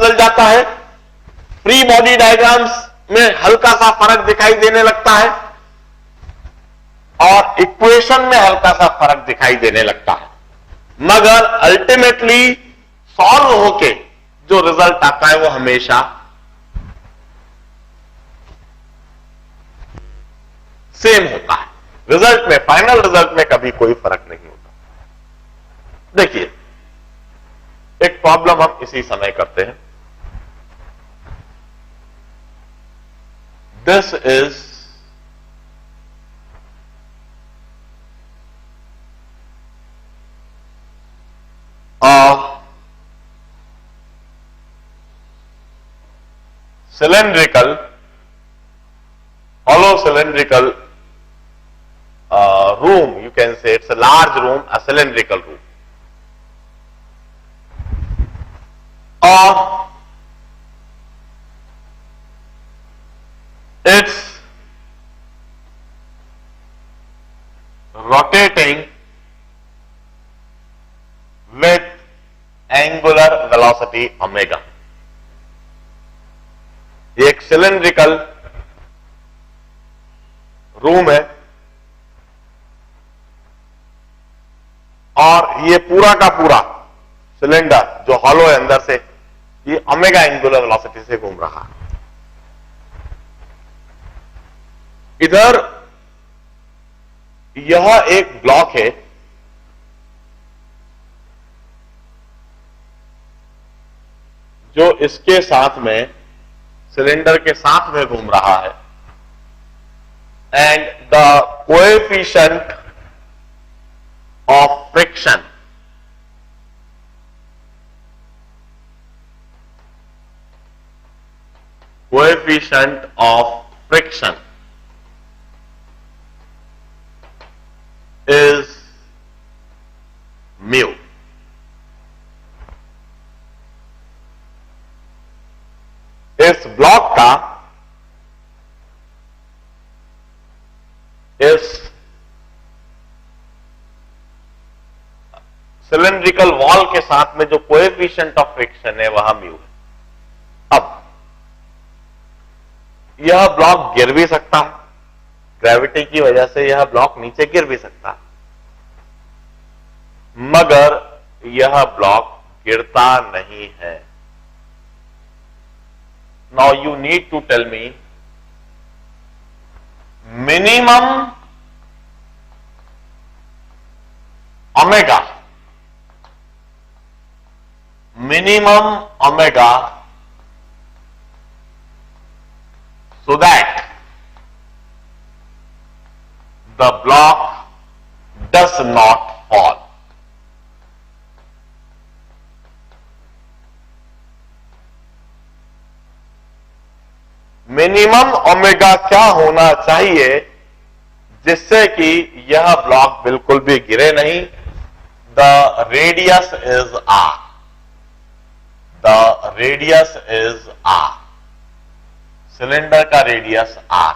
बदल जाता है, फ्री बॉडी डायग्राम्स में हल्का सा फर्क दिखाई देने लगता है और इक्वेशन में हल्का सा फर्क दिखाई देने लगता है, मगर अल्टीमेटली सॉल्व होके जो रिजल्ट आता है वो हमेशा सेम होता है। रिजल्ट में, फाइनल रिजल्ट में कभी कोई फर्क नहीं होता। देखिए, एक प्रॉब्लम हम इसी समय करते हैं। This is cylindrical, hollow cylindrical room. You can say it's a large room, a cylindrical room. It's rotating with angular velocity omega. ये एक सिलेंड्रिकल रूम है और ये पूरा का पूरा सिलेंडर जो हॉलो है अंदर से, ये ओमेगा एंगुलर वेलोसिटी से घूम रहा है। इधर यह एक ब्लॉक है जो इसके साथ में, सिलेंडर के साथ में घूम रहा है, and the coefficient of friction is mu. इस ब्लॉक का, इस सिलेंड्रिकल वॉल के साथ में जो कोएफिशिएंट ऑफ फ्रिक्शन है वह म्यू है। अब यह ब्लॉक गिर भी सकता है, ग्रेविटी की वजह से यह ब्लॉक नीचे गिर भी सकता है, मगर यह ब्लॉक गिरता नहीं है। Now you need to tell me minimum omega so that the block does not fall. Minimum omega क्या होना चाहिए जिससे कि यह ब्लॉक बिल्कुल भी गिरे नहीं? The radius is R, the radius is R, cylinder का रेडियस आर।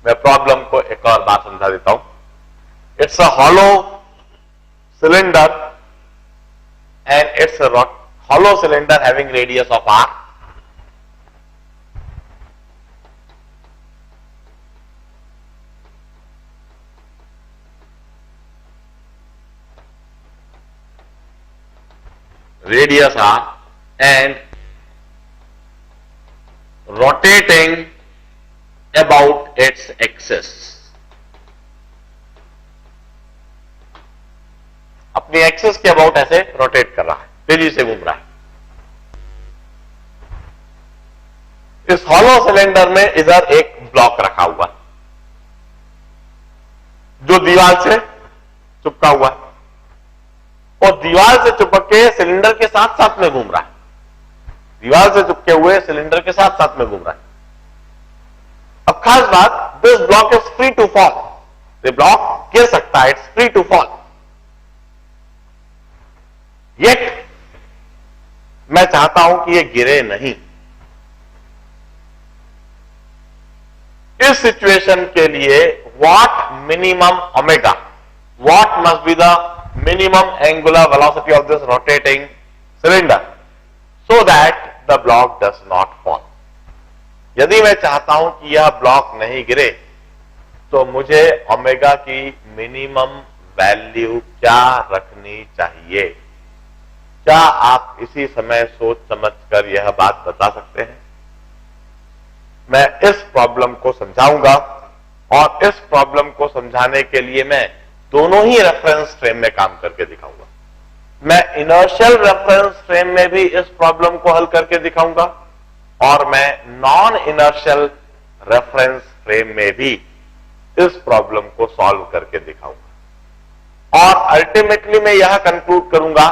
मैं प्रॉब्लम को एक और बात समझा देता हूं। It's a hollow cylinder and it's a hollow cylinder having radius of R. Radius r and rotating about its axis, अपनी एक्सिस के अबाउट ऐसे रोटेट कर रहा है, तेजी से घूम रहा है। इस हॉलो सिलेंडर में इधर एक ब्लॉक रखा हुआ जो दीवार से चिपका हुआ है और दीवार से चिपक के सिलेंडर के साथ साथ में घूम रहा है, दीवार से चिपके हुए सिलेंडर के साथ साथ में घूम रहा है। अब खास बात, this block is free to fall, ये ब्लॉक गिर सकता है, it's free to fall. Yet मैं चाहता हूं कि ये गिरे नहीं। इस सिचुएशन के लिए what minimum omega, what must be the minimum angular velocity of this rotating cylinder? so that the block does not fall. यदि मैं चाहता हूं कि यह ब्लॉक नहीं गिरे तो मुझे ओमेगा की मिनिमम वैल्यू क्या रखनी चाहिए? क्या आप इसी समय सोच समझकर यह बात बता सकते हैं? मैं इस प्रॉब्लम को समझाऊंगा और इस प्रॉब्लम को समझाने के लिए मैं दोनों ही रेफरेंस फ्रेम में काम करके दिखाऊंगा। मैं इनर्शियल रेफरेंस फ्रेम में भी इस प्रॉब्लम को हल करके दिखाऊंगा और मैं नॉन इनर्शियल रेफरेंस फ्रेम में भी इस प्रॉब्लम को सॉल्व करके दिखाऊंगा। और अल्टीमेटली मैं यह कंक्लूड करूंगा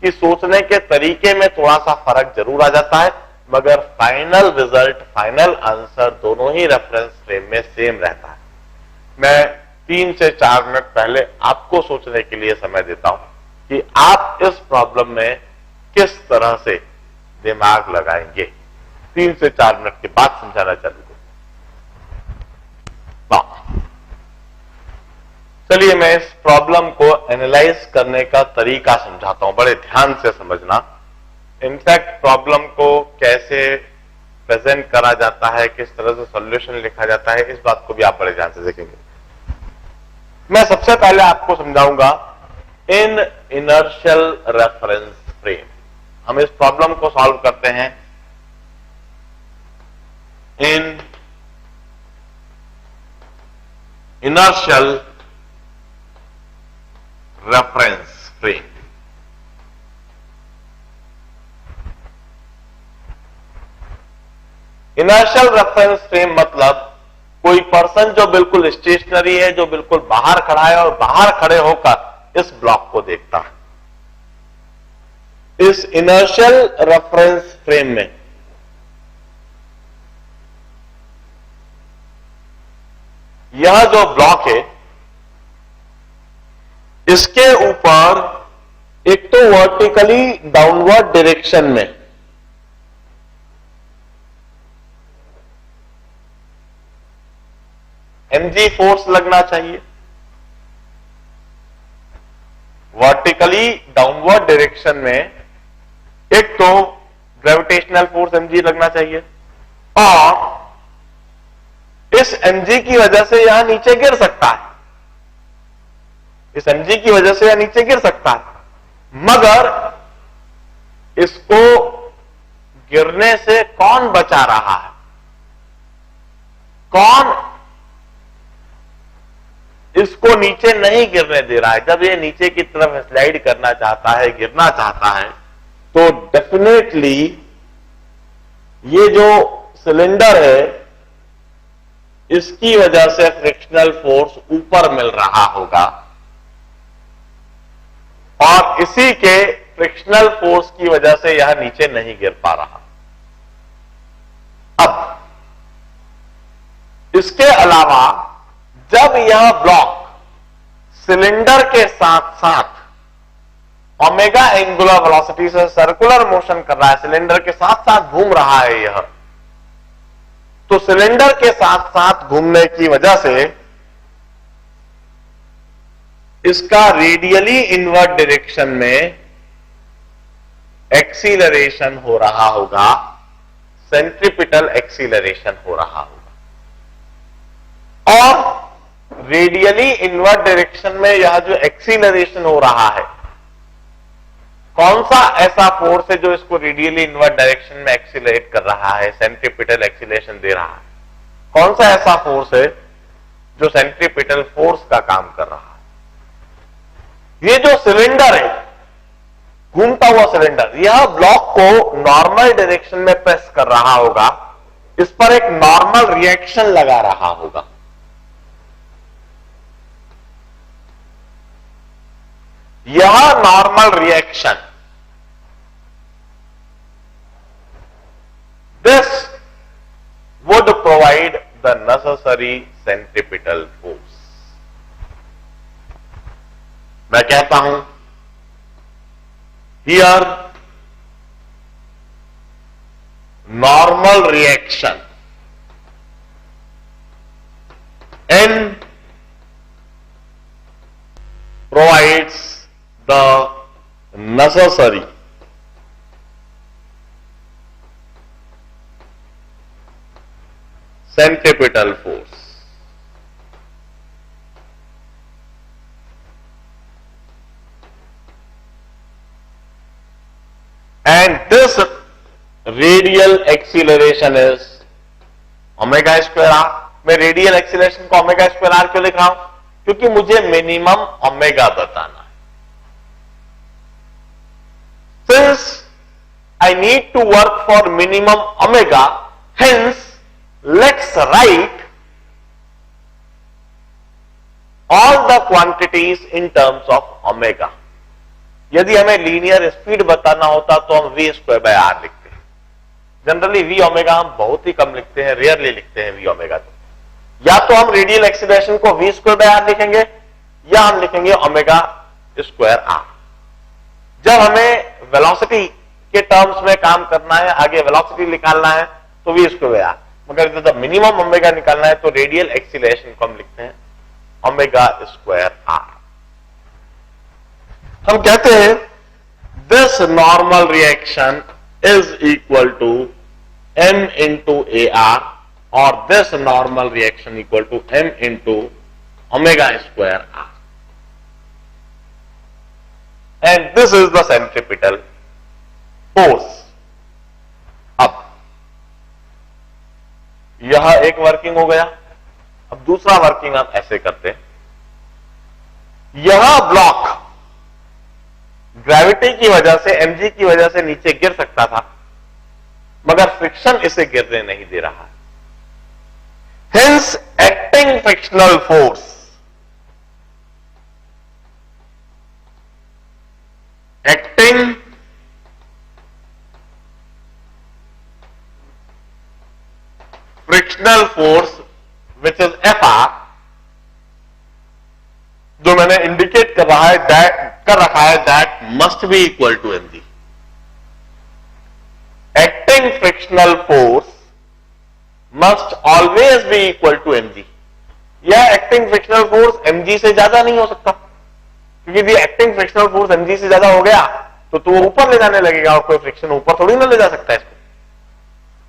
कि सोचने के तरीके में थोड़ा सा फर्क जरूर आ जाता है, मगर फाइनल रिजल्ट, फाइनल आंसर दोनों ही रेफरेंस फ्रेम में सेम रहता है। मैं 3 से 4 मिनट पहले आपको सोचने के लिए समय देता हूं कि आप इस प्रॉब्लम में किस तरह से दिमाग लगाएंगे। 3 से 4 मिनट के बाद समझाना चालू करूं। चलिए मैं इस प्रॉब्लम को एनालाइज करने का तरीका समझाता हूं, बड़े ध्यान से समझना। इनफैक्ट प्रॉब्लम को कैसे प्रेजेंट करा जाता है, किस तरह से सॉल्यूशन लिखा जाता है, इस बात को भी आप बड़े ध्यान से देखेंगे। मैं सबसे पहले आपको समझाऊंगा इन इनर्शियल रेफरेंस फ्रेम। हम इस प्रॉब्लम को सॉल्व करते हैं in inertial reference frame. Inertial reference frame मतलब कोई पर्सन जो बिल्कुल स्टेशनरी है, जो बिल्कुल बाहर खड़ा है और बाहर खड़े होकर इस ब्लॉक को देखता है। इस इनर्शियल रेफरेंस फ्रेम में यह जो ब्लॉक है, इसके ऊपर एक तो वर्टिकली डाउनवर्ड डायरेक्शन में mg फोर्स लगना चाहिए, वर्टिकली डाउनवर्ड डायरेक्शन में एक तो ग्रेविटेशनल फोर्स mg लगना चाहिए और इस mg की वजह से यह नीचे गिर सकता है। इस mg की वजह से यह नीचे गिर सकता है, मगर इसको गिरने से कौन बचा रहा है? कौन इसको नीचे नहीं गिरने दे रहा है? जब ये नीचे की तरफ स्लाइड करना चाहता है, गिरना चाहता है, तो डेफिनेटली ये जो सिलेंडर है इसकी वजह से फ्रिक्शनल फोर्स ऊपर मिल रहा होगा और इसी के फ्रिक्शनल फोर्स की वजह से यह नीचे नहीं गिर पा रहा। अब इसके अलावा जब यह ब्लॉक सिलेंडर के साथ साथ ओमेगा एंगुलर वेलोसिटी से सर्कुलर मोशन कर रहा है, सिलेंडर के साथ साथ घूम रहा है यह, तो सिलेंडर के साथ साथ घूमने की वजह से इसका रेडियली इनवर्ट डायरेक्शन में एक्सीलरेशन हो रहा होगा, सेंट्रीपिटल एक्सीलरेशन हो रहा होगा। और रेडियली इनवर्ट डायरेक्शन में यह जो एक्सीलरेशन हो रहा है, कौन सा ऐसा फोर्स है जो इसको रेडियली इनवर्ट डायरेक्शन में एक्सीलरेट कर रहा है, सेंट्रीपिटल एक्सीलरेशन दे रहा है? कौन सा ऐसा फोर्स है जो सेंट्रीपिटल फोर्स का काम कर रहा है? ये जो सिलेंडर है, घूमता हुआ सिलेंडर, यह ब्लॉक को नॉर्मल डायरेक्शन में प्रेस कर रहा होगा, इस पर एक नॉर्मल रिएक्शन लगा रहा होगा। यह normal reaction, this would provide the necessary centripetal force. मैं कहता हूं, here normal reaction N provides the necessary centripetal force. And this radial acceleration is omega square R. मैं रेडियल एक्सीलरेशन को ओमेगा स्क्वायर आर क्यों लिख रहा हूं? क्योंकि मुझे मिनिमम ओमेगा बताना है. Since I need to work for minimum omega, hence let's write all the quantities in terms of omega. यदि हमें लीनियर स्पीड बताना होता तो हम v स्क्वायर बाय आर लिखते हैं. जनरली v ओमेगा हम बहुत ही कम लिखते हैं, रेयरली लिखते हैं v ओमेगा. तो या तो हम रेडियल एक्सीलरेशन को v स्क्वायर बाय आर लिखेंगे या हम लिखेंगे ओमेगा स्क्वायर आर. जब हमें वेलोसिटी के टर्म्स में काम करना है, आगे वेलोसिटी निकालना है तो v स्क्वायर बाय आर. मगर जब मिनिमम ओमेगा निकालना है तो रेडियल एक्सीलरेशन को हम लिखते हैं ओमेगा स्क्वायर आर. हम कहते हैं this normal reaction is equal to m into A R और this normal reaction equal to m into omega square R. And this is the centripetal force. अब यह एक वर्किंग हो गया. अब दूसरा वर्किंग हम ऐसे करते हैं. यह ब्लॉक ग्रेविटी की वजह से, mg की वजह से नीचे गिर सकता था, मगर फ्रिक्शन इसे गिरने नहीं दे रहा है. Hence acting frictional force acting frictional force which is Fr, जो मैंने इंडिकेट कर रखा है that must be equal to mg. Acting frictional force must always be equal to mg. यह एक्टिंग फ्रिक्शनल फोर्स mg से ज्यादा नहीं हो सकता, क्योंकि यदि एक्टिंग फ्रिक्शनल फोर्स mg से ज्यादा हो गया तो वो ऊपर ले जाने लगेगा और कोई फ्रिक्शन ऊपर थोड़ी ना ले जा सकता है इसको.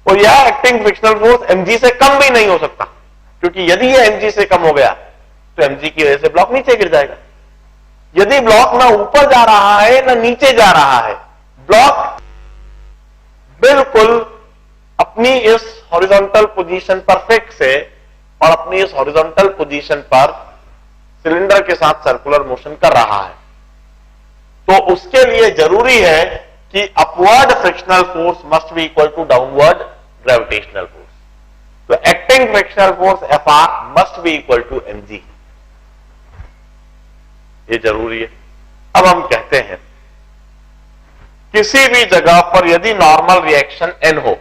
और यह एक्टिंग फ्रिक्शनल फोर्स mg से कम भी नहीं हो सकता, क्योंकि यदि यह mg से कम हो गया तो mg की वजह से ब्लॉक नीचे गिर जाएगा. यदि ब्लॉक ना ऊपर जा रहा है ना नीचे जा रहा है, ब्लॉक बिल्कुल अपनी इस हॉरिजॉन्टल पोजीशन पर फिक्स है और अपनी इस हॉरिजॉन्टल पोजीशन पर सिलेंडर के साथ सर्कुलर मोशन कर रहा है, तो उसके लिए जरूरी है कि upward frictional force must be equal to downward gravitational force. तो acting frictional force Fr must be equal to mg. ये जरूरी है. अब हम कहते हैं किसी भी जगह पर यदि नॉर्मल रिएक्शन n हो,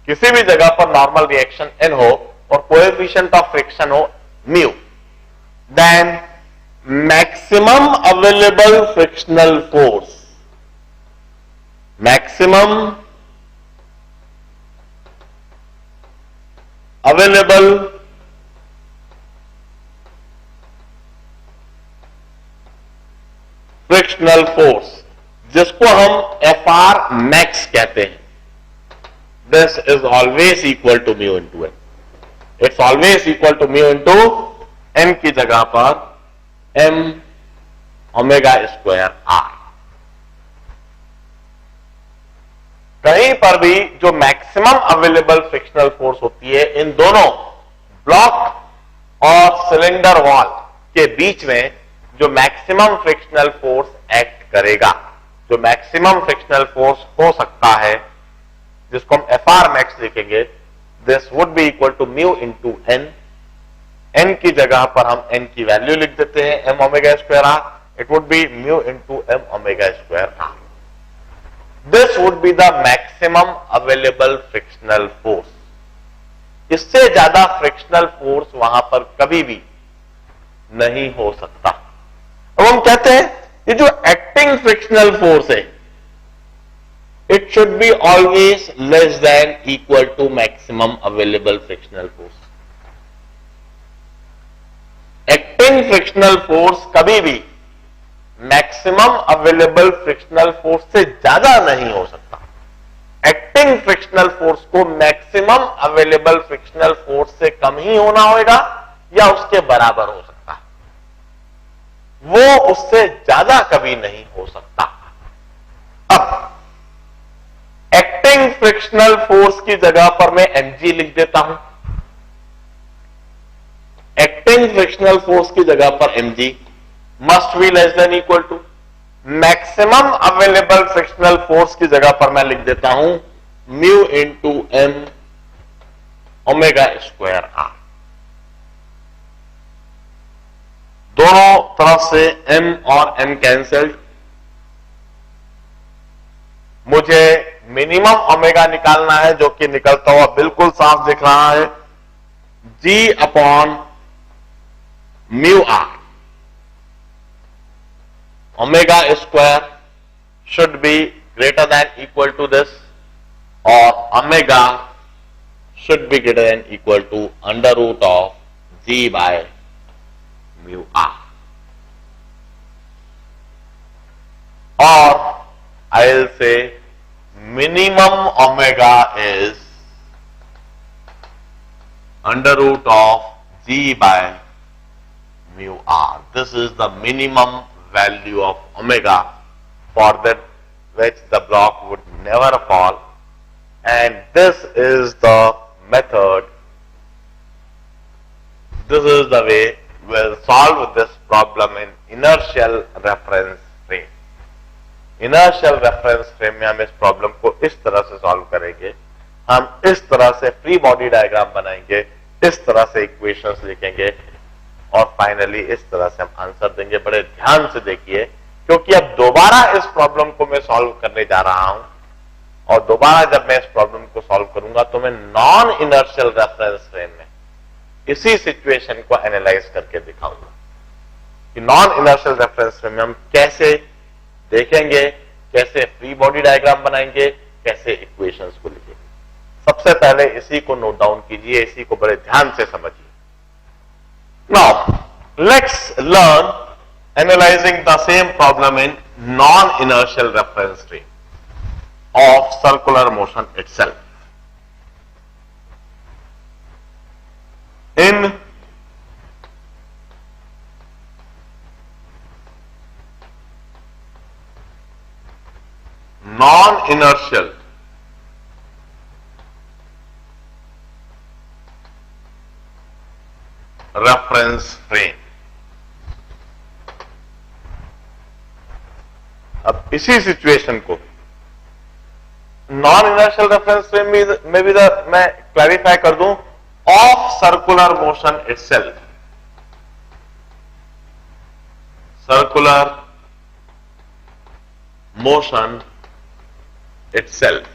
किसी भी जगह पर नॉर्मल रिएक्शन n हो और कोएफिशिएंट ऑफ फ्रिक्शन हो mu, then maximum available frictional force, maximum available frictional force, जिसको हम Fr मैक्स कहते हैं, this is always equal to mu into N. It's always equal to mu into N की जगह पर m ओमेगा स्क्वायर आर. कहीं पर भी जो मैक्सिमम अवेलेबल फ्रिक्शनल फोर्स होती है, इन दोनों ब्लॉक और सिलेंडर वॉल के बीच में जो मैक्सिमम फ्रिक्शनल फोर्स एक्ट करेगा, जो मैक्सिमम फ्रिक्शनल फोर्स हो सकता है, जिसको हम Fr मैक्स लिखेंगे, this would be equal to mu into N. N की जगह पर हम एन की वैल्यू लिख देते हैं m omega square R. It would be mu into m omega square R. This would be the maximum available frictional force. इससे ज्यादा फ्रिक्शनल फोर्स वहां पर कभी भी नहीं हो सकता. अब हम कहते हैं ये जो एक्टिंग फ्रिक्शनल फोर्स है, it should be always less than equal to maximum available frictional force. Acting frictional force कभी भी मैक्सिमम अवेलेबल फ्रिक्शनल फोर्स से ज्यादा नहीं हो सकता. एक्टिंग फ्रिक्शनल फोर्स को मैक्सिमम अवेलेबल फ्रिक्शनल फोर्स से कम ही होना होगा या उसके बराबर हो सकता है, वो उससे ज्यादा कभी नहीं हो सकता। अब एक्टिंग फ्रिक्शनल फोर्स की जगह पर मैं mg लिख देता हूं। एक्टिंग फ्रिक्शनल फोर्स की जगह पर mg must be less than equal to maximum available frictional force की जगह पर मैं लिख देता हूं mu into M omega square R. दोनों तरफ से m और m कैंसल्ड, मुझे मिनिमम ओमेगा निकालना है जो कि निकलता हुआ बिल्कुल साफ दिख रहा है, g upon mu R. Omega square should be greater than equal to this or omega should be greater than equal to under root of g by mu r, or I'll say minimum omega is under root of g by mu r. This is the minimum value of omega for that which the block would never fall, and this is the method, this is the way we'll solve this problem in inertial reference frame. Inertial reference frame में हम इस problem को इस तरह से solve करेंगे, हम इस तरह से फ्री बॉडी डायग्राम बनाएंगे, इस तरह से इक्वेशंस लिखेंगे और फाइनली इस तरह से हम आंसर देंगे। बड़े ध्यान से देखिए क्योंकि अब दोबारा इस प्रॉब्लम को मैं सॉल्व करने जा रहा हूं और दोबारा जब मैं इस प्रॉब्लम को सॉल्व करूंगा तो मैं नॉन इनर्शियल रेफरेंस फ्रेम में इसी सिचुएशन को एनालाइज करके दिखाऊंगा कि नॉन इनर्शियल रेफरेंस फ्रेम में हम कैसे देखेंगे, कैसे फ्री बॉडी डायग्राम बनाएंगे, कैसे इक्वेशंस को लिखेंगे। सबसे पहले इसी को नोट डाउन कीजिए, इसी को बड़े ध्यान से समझिए। Now, let's learn analyzing the same problem in non-inertial reference frame of circular motion itself. In non-inertial reference frame, अब इसी सिचुएशन को नॉन इनर्शियल रेफरेंस फ्रेम में भी मैं क्लैरिफाई कर दूं of circular motion itself, circular motion itself.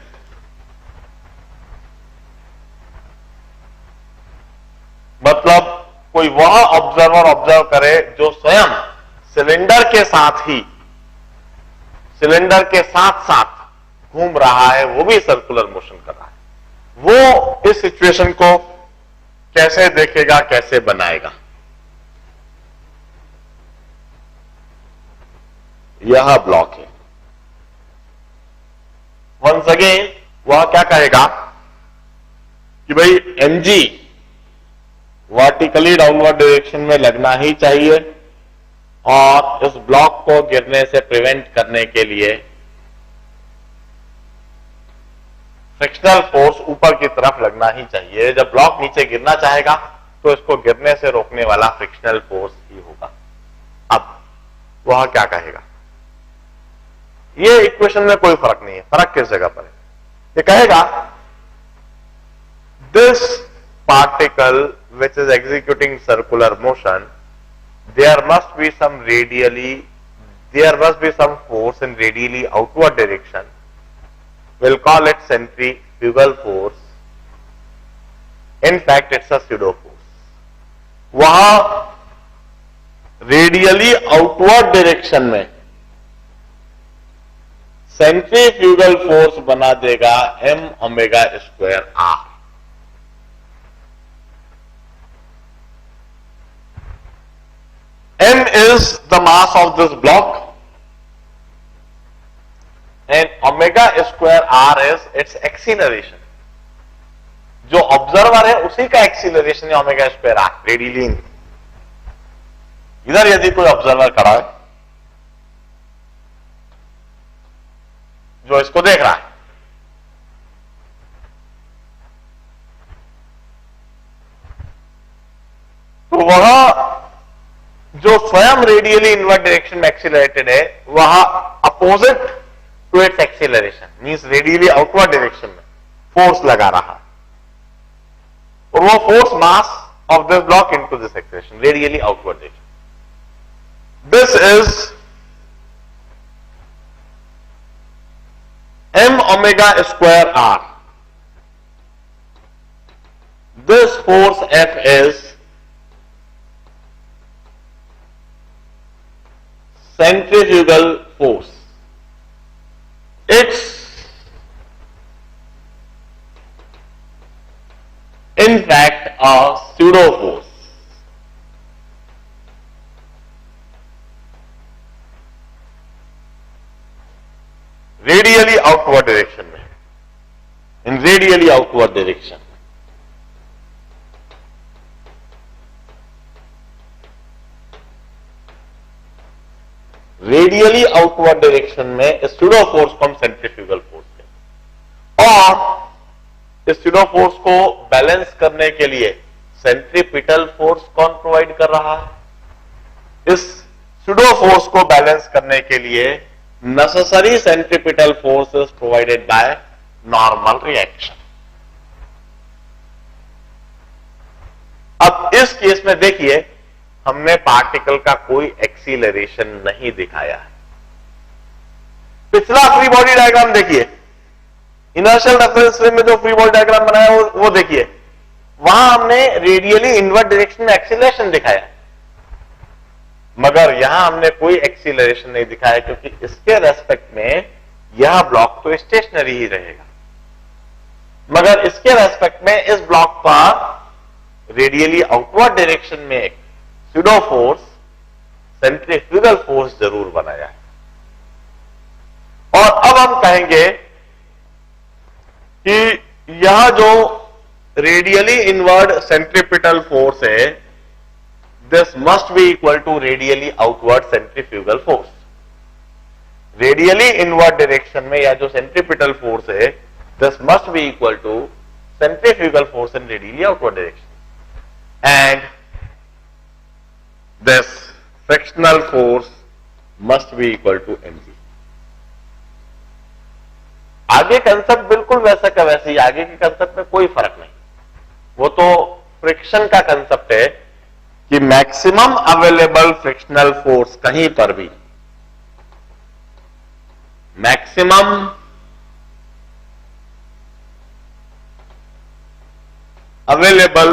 मतलब कोई वह ऑब्जर्वर ऑब्जर्व करे जो स्वयं सिलेंडर के साथ साथ घूम रहा है, वो भी सर्कुलर मोशन कर रहा है, वो इस सिचुएशन को कैसे देखेगा, कैसे बनाएगा। यह ब्लॉक है। वंस अगेन वह क्या कहेगा कि भाई mg वर्टिकली डाउनवर्ड डायरेक्शन में लगना ही चाहिए और इस ब्लॉक को गिरने से प्रिवेंट करने के लिए फ्रिक्शनल फोर्स ऊपर की तरफ लगना ही चाहिए। जब ब्लॉक नीचे गिरना चाहेगा तो इसको गिरने से रोकने वाला फ्रिक्शनल फोर्स ही होगा। अब वह क्या कहेगा, ये इक्वेशन में कोई फर्क नहीं है। फर्क किस जगह पर है? ये कहेगा this particle which is executing circular motion, there must be some force in radially outward direction. We'll call it centrifugal force. In fact, it's a pseudo force. वहां रेडियली आउटवर्ड डायरेक्शन में सेंट्रीफ्यूगल फोर्स बना देगा m omega square r। m is the mass of this block and omega omega square R is its acceleration. जो observer है उसी का acceleration है omega square are radially. इधर यदि कोई ऑब्जर्वर खड़ा है जो इसको देख रहा है, तो वह जो स्वयं रेडियली इनवर्ट डायरेक्शन में एक्सीलरेटेड है वह opposite to its acceleration means radially outward direction में फोर्स लगा रहा, और वो force mass of this block into this acceleration radially outward direction. This is m omega square r. This force F is centrifugal force. It's in fact a pseudo force. Radially outward direction में, in radially outward direction. Radially outward direction में इस pseudo force को हम centrifugal force कहते हैं, और इस pseudo force को बैलेंस करने के लिए सेंट्रीपिटल फोर्स कौन प्रोवाइड कर रहा है? इस स्यूडो फोर्स को बैलेंस करने के लिए necessary centripetal force is provided by normal reaction. अब इस केस में देखिए हमने पार्टिकल का कोई एक्सीलरेशन नहीं दिखाया है। पिछला फ्री बॉडी डायग्राम देखिए, इनर्शियल रेफरेंस फ्रेम में जो फ्री बॉडी डायग्राम बनाया वो देखिए, वहां हमने रेडियली इनवर्ट डायरेक्शन में एक्सीलरेशन दिखाया, मगर यहां हमने कोई एक्सीलरेशन नहीं दिखाया क्योंकि इसके रेस्पेक्ट में यह ब्लॉक तो स्टेशनरी ही रहेगा, मगर इसके रेस्पेक्ट में इस ब्लॉक पर रेडियली आउटवर्ड डायरेक्शन में एक स्यूडो फोर्स सेंट्रीफ्यूगल फोर्स जरूर बनाया है। और अब हम कहेंगे कि यह जो रेडियली इनवर्ड सेंट्रीपिटल फोर्स है, this must be equal to radially outward centrifugal force. Radially inward direction में या जो centripetal force है, this must be equal to centrifugal force in radially outward direction. And this frictional force must be equal to mg. आगे concept बिल्कुल वैसा का वैसे ही, आगे के कंसेप्ट में कोई फर्क नहीं, वो तो फ्रिक्शन का कंसेप्ट है कि मैक्सिमम अवेलेबल फ्रिक्शनल फोर्स कहीं पर भी, मैक्सिमम अवेलेबल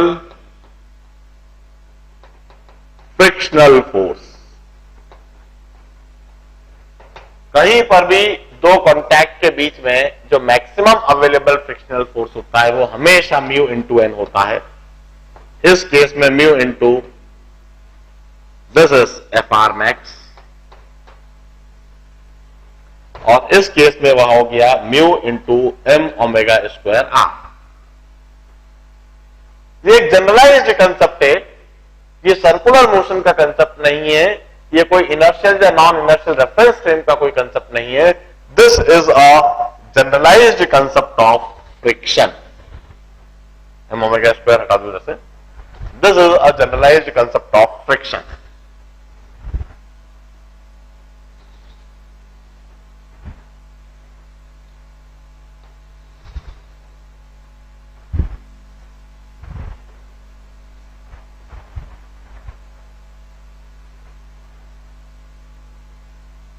फ्रिक्शनल फोर्स, कहीं पर भी दो कॉन्टैक्ट के बीच में जो मैक्सिमम अवेलेबल फ्रिक्शनल फोर्स होता है वो हमेशा म्यू इंटू एन होता है। इस केस में mu into this is F R max, और इस केस में वह हो गया mu into M omega square R. ये एक जनरलाइज्ड कंसेप्ट है, ये सर्कुलर मोशन का कंसेप्ट नहीं है, ये कोई इनर्शियल या नॉन इनर्शियल रेफरेंस फ्रेम का कोई कंसेप्ट नहीं है। This is a generalised concept of friction. M omega square हटा दो जैसे, this is a generalised concept of friction.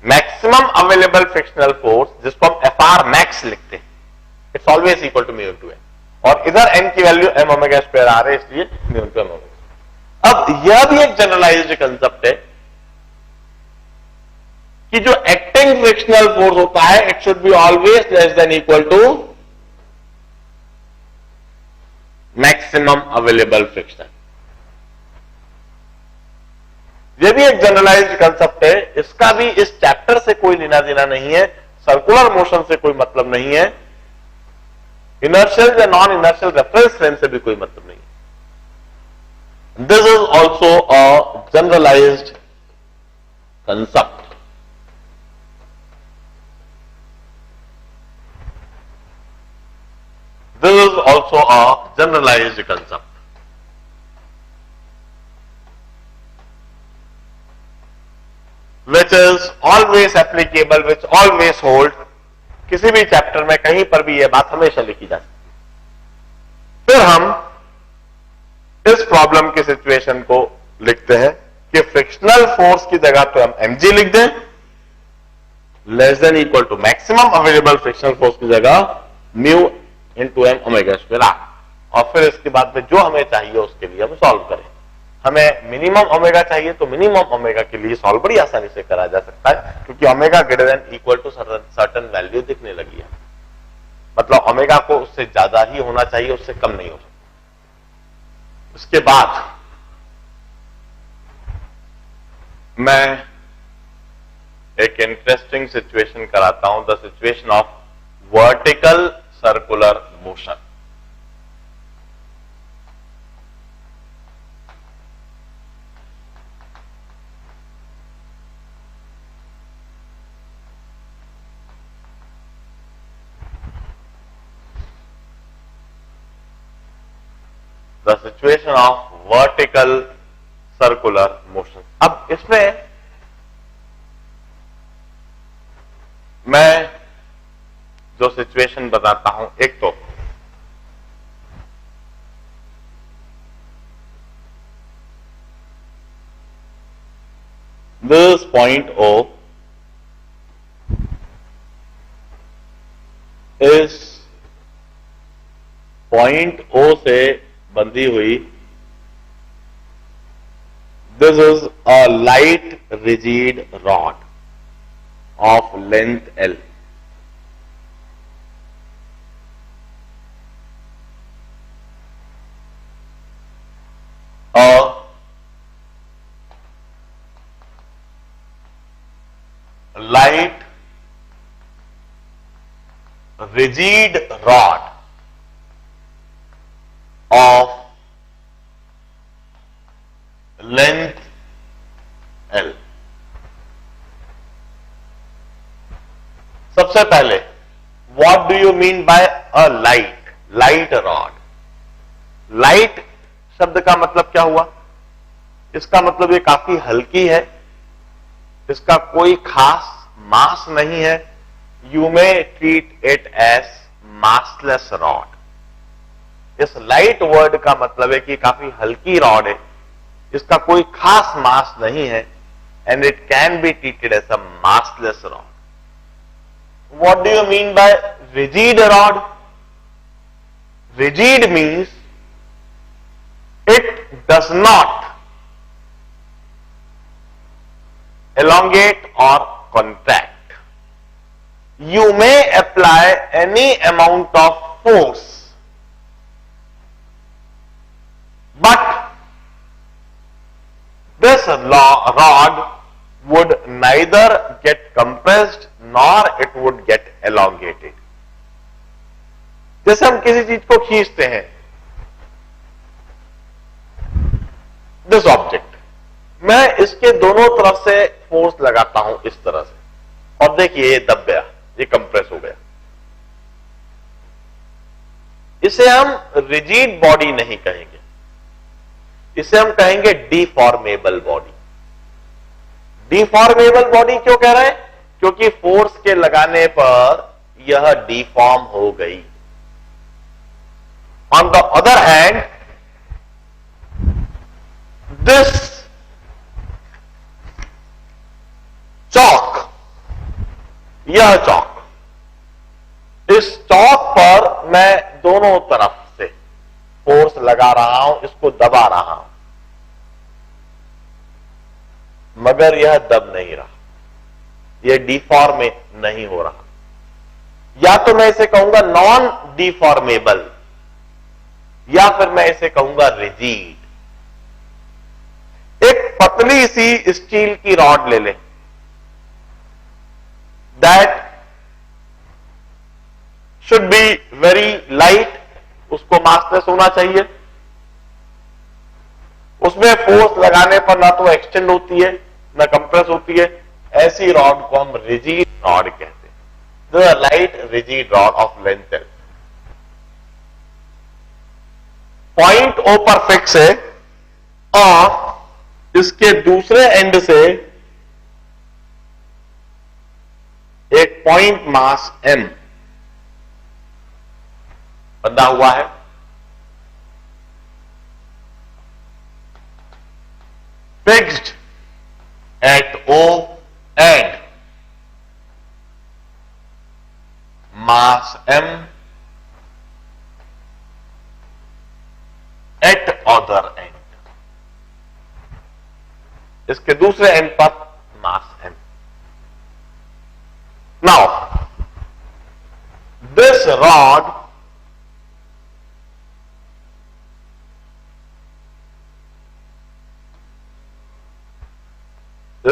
Maximum available frictional force जिसको हम एफ आर मैक्स लिखते हैं, it's always equal to mu into N, और इधर N की वैल्यू एम ओमेगा स्क्वायर आ रहा है इसलिए म्यू इंटू एम ओमेगा। अब यह भी एक जनरलाइज्ड कंसेप्ट है कि जो एक्टिंग फ्रिक्शनल फोर्स होता है it should be always less than equal to maximum available friction. यह भी एक जनरलाइज्ड कंसेप्ट है, इसका भी इस चैप्टर से कोई लेना देना नहीं है, सर्कुलर मोशन से कोई मतलब नहीं है, इनर्शियल या नॉन इनर्शियल रेफरेंस फ्रेम से भी कोई मतलब नहीं है। This is also a generalised concept. This is also a generalized concept. Which is always applicable, which always hold. किसी भी चैप्टर में कहीं पर भी यह बात हमेशा लिखी जा सकती। फिर हम इस प्रॉब्लम की सिचुएशन को लिखते हैं कि फ्रिक्शनल फोर्स की जगह तो हम mg लिख दें, less than equal to maximum available frictional force की जगह mu into M omega square R, और फिर इसके बाद में जो हमें चाहिए उसके लिए हम सॉल्व करें। हमें मिनिमम ओमेगा चाहिए तो मिनिमम ओमेगा के लिए सॉल्व बड़ी आसानी से करा जा सकता है, क्योंकि omega greater than equal to certain value दिखने लगी है। मतलब ओमेगा को उससे ज्यादा ही होना चाहिए, उससे कम नहीं हो सकता। उसके बाद मैं एक इंटरेस्टिंग सिचुएशन कराता हूं, the situation of vertical circular motion. The situation of vertical circular motion. अब इसमें मैं जो सिचुएशन बताता हूं, एक तो दिस पॉइंट O इस पॉइंट O से बंधी हुई, this is a light rigid rod of length L. Light rigid rod of length L. सबसे पहले what do you mean by a light rod? Light शब्द का मतलब क्या हुआ? इसका मतलब ये काफी हल्की है, इसका कोई खास मास नहीं है। You may treat it as massless rod. इस लाइट वर्ड का मतलब है कि काफी हल्की रॉड है, इसका कोई खास मास नहीं है, and it can be treated as a massless rod. What do you mean by rigid rod? Rigid means it does not elongate or contract. You may apply any amount of force, but this rod would neither get compressed nor it would get elongated. जैसे हम किसी चीज को खींचते हैं, this object, मैं इसके दोनों तरफ से फोर्स लगाता हूं इस तरह से, और देखिए ये दब गया, ये कंप्रेस हो गया। इसे हम रिजिड बॉडी नहीं कहेंगे, इसे हम कहेंगे डिफॉर्मेबल बॉडी। डिफॉर्मेबल बॉडी क्यों कह रहे हैं? क्योंकि फोर्स के लगाने पर यह डिफॉर्म हो गई। On the other hand, this chalk, यह चौक, इस चौक पर मैं दोनों तरफ से फोर्स लगा रहा हूं, इसको दबा रहा हूं, मगर यह दब नहीं रहा, यह डिफॉर्म नहीं हो रहा। या तो मैं इसे कहूंगा नॉन डिफॉर्मेबल, या फिर मैं इसे कहूंगा रिजिड। एक पतली सी स्टील की रॉड ले लें, that should be very light, उसको मासलेस होना चाहिए, उसमें फोर्स लगाने पर ना तो एक्सटेंड होती है ना कंप्रेस होती है, ऐसी रॉड को हम रिजिड रॉड कहते हैं। Light rigid rod of length L. Point O पर फिक्स है और इसके दूसरे एंड से एक पॉइंट मास एम बंधा हुआ है। Fixed at O and mass M at other end, इसके दूसरे एंड पर mass M. Now this rod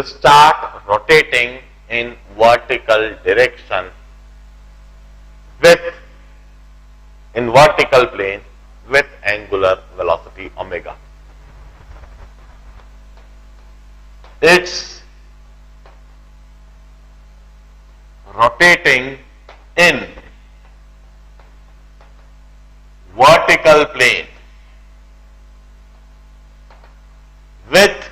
start rotating in vertical direction with in vertical plane with angular velocity omega. It's rotating in vertical plane with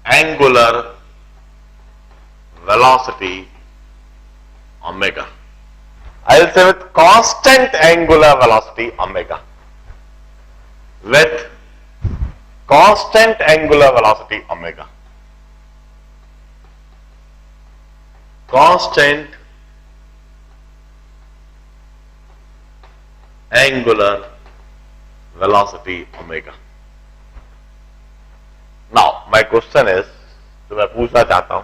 angular velocity omega. I'll say with constant angular velocity omega. With constant angular velocity omega. Constant angular velocity omega. Now, my question is, जो मैं पूछना चाहता हूं,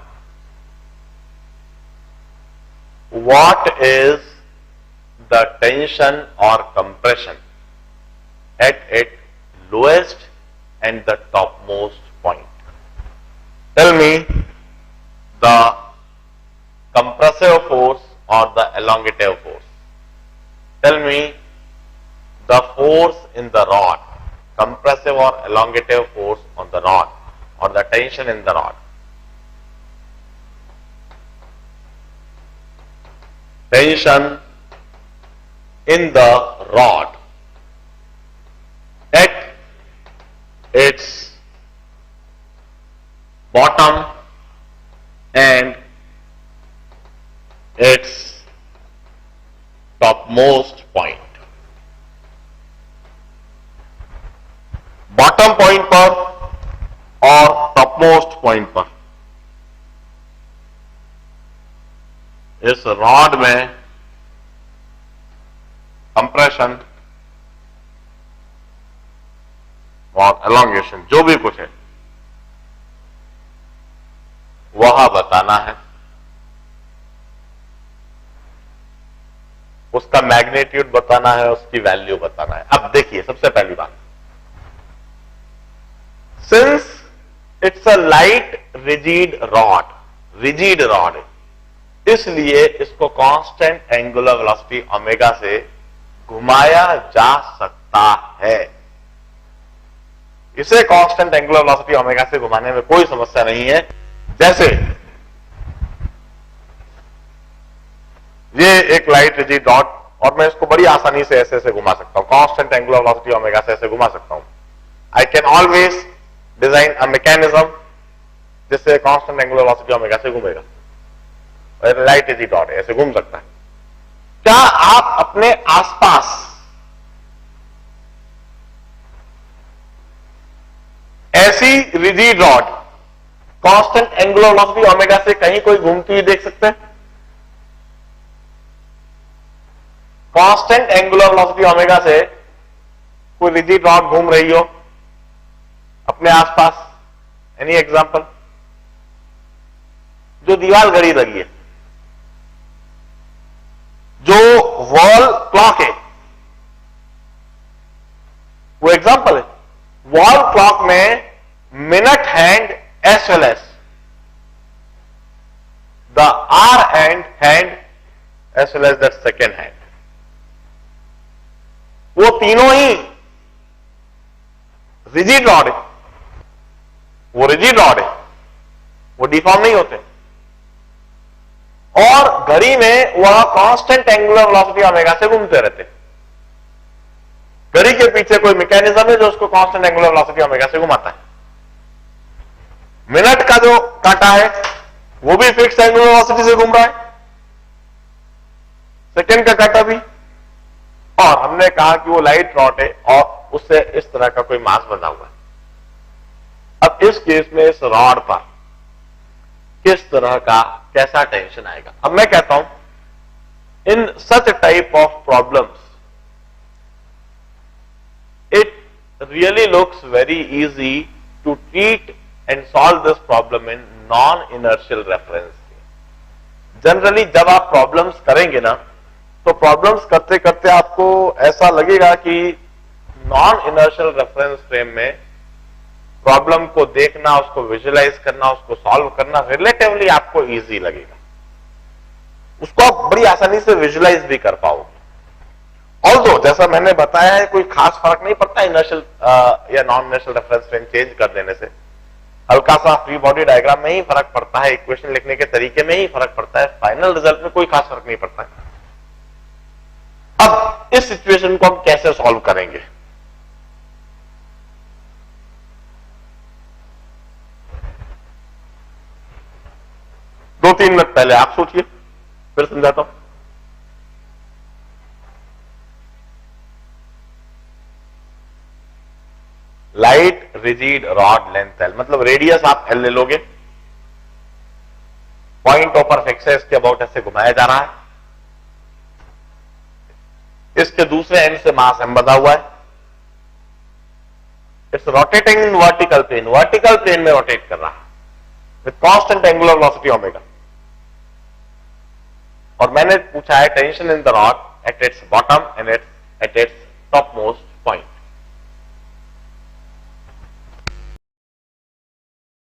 what is the tension or compression at its lowest and the topmost point? Tell me the compressive force or the elongative force. Tell me the force in the rod, compressive or elongative force on the rod, or the tension in the rod. Tension in the rod at its bottom and its topmost point. Bottom point पर और topmost point पर इस rod में compression और elongation जो भी कुछ है वह बताना है, उसका मैग्नीट्यूड बताना है, उसकी वैल्यू बताना है। अब देखिए, सबसे पहली बात, since it's a light rigid rod, इसलिए इसको कांस्टेंट एंगुलर वेलोसिटी ओमेगा से घुमाया जा सकता है। इसे कांस्टेंट एंगुलर वेलोसिटी ओमेगा से घुमाने में कोई समस्या नहीं है। जैसे ये एक लाइट रिजिड रॉड, और मैं इसको बड़ी आसानी से ऐसे ऐसे घुमा सकता हूं, कांस्टेंट एंगुलर वेलोसिटी ओमेगा से ऐसे घुमा सकता हूं। I can always design a mechanism जिससे कांस्टेंट एंगुलर वेलोसिटी ओमेगा से घूमेगा। लाइट रिजिड रॉड ऐसे घूम सकता है। क्या आप अपने आसपास ऐसी rigid rod constant angular velocity omega से कहीं कोई घूमती हुई देख सकते हैं? कांस्टेंट एंगुलर वेलोसिटी ओमेगा से कोई रिजिड रॉड घूम रही हो अपने आसपास? Any example? जो दीवार गड़ी लगी है, जो वॉल क्लॉक है, वो एग्जांपल है। वॉल क्लॉक में minute hand as well as as well as that second hand, वो तीनों ही रिजिड रॉड है, वो रिजिड रॉड है, वो डिफॉर्म नहीं होते। और घड़ी में वह कांस्टेंट एंगुलर वेलोसिटी ओमेगा से घूमते रहते। घड़ी के पीछे कोई मैकेनिज्म है जो उसको कांस्टेंट एंगुलर वेलोसिटी ओमेगा से घुमाता है। मिनट का जो कांटा है वो भी फिक्स एंगुलर वेलोसिटी से घूम रहा है, सेकंड का कांटा भी। और हमने कहा कि वो लाइट रॉड है और उससे इस तरह का कोई मास बना हुआ है। अब इस केस में इस रॉड पर किस तरह का कैसा टेंशन आएगा? अब मैं कहता हूं, in such type of problems it really looks very easy to treat and solve this problem in non-inertial reference. Generally जब आप प्रॉब्लम्स करेंगे ना, तो प्रॉब्लम्स करते करते आपको ऐसा लगेगा कि नॉन इनर्शियल रेफरेंस फ्रेम में प्रॉब्लम को देखना, उसको विजुअलाइज करना, उसको सॉल्व करना रिलेटिवली आपको इजी लगेगा। उसको आप बड़ी आसानी से विजुअलाइज भी कर पाओगे। ऑल्सो जैसा मैंने बताया है, कोई खास फर्क नहीं पड़ता इनर्शियल या non inertial reference frame change कर देने से। हल्का सा फ्री बॉडी डायग्राम में ही फर्क पड़ता है, इक्वेशन लिखने के तरीके में ही फर्क पड़ता है, फाइनल रिजल्ट में कोई खास फर्क नहीं पड़ता है। अब इस सिचुएशन को हम कैसे सॉल्व करेंगे? दो तीन मिनट पहले आप सोचिए, फिर समझाता हूं। Light rigid rod length L, मतलब रेडियस आप एल ले लोगे, पॉइंट ऑफ फिक्स है, इसके अबाउट ऐसे घुमाया जा रहा है, इसके दूसरे एंड से मास एम बंधा हुआ है, it's rotating in vertical plane में रोटेट कर रहा है with constant angular velocity omega. और मैंने पूछा है tension in the rod at its bottom end at its top most point.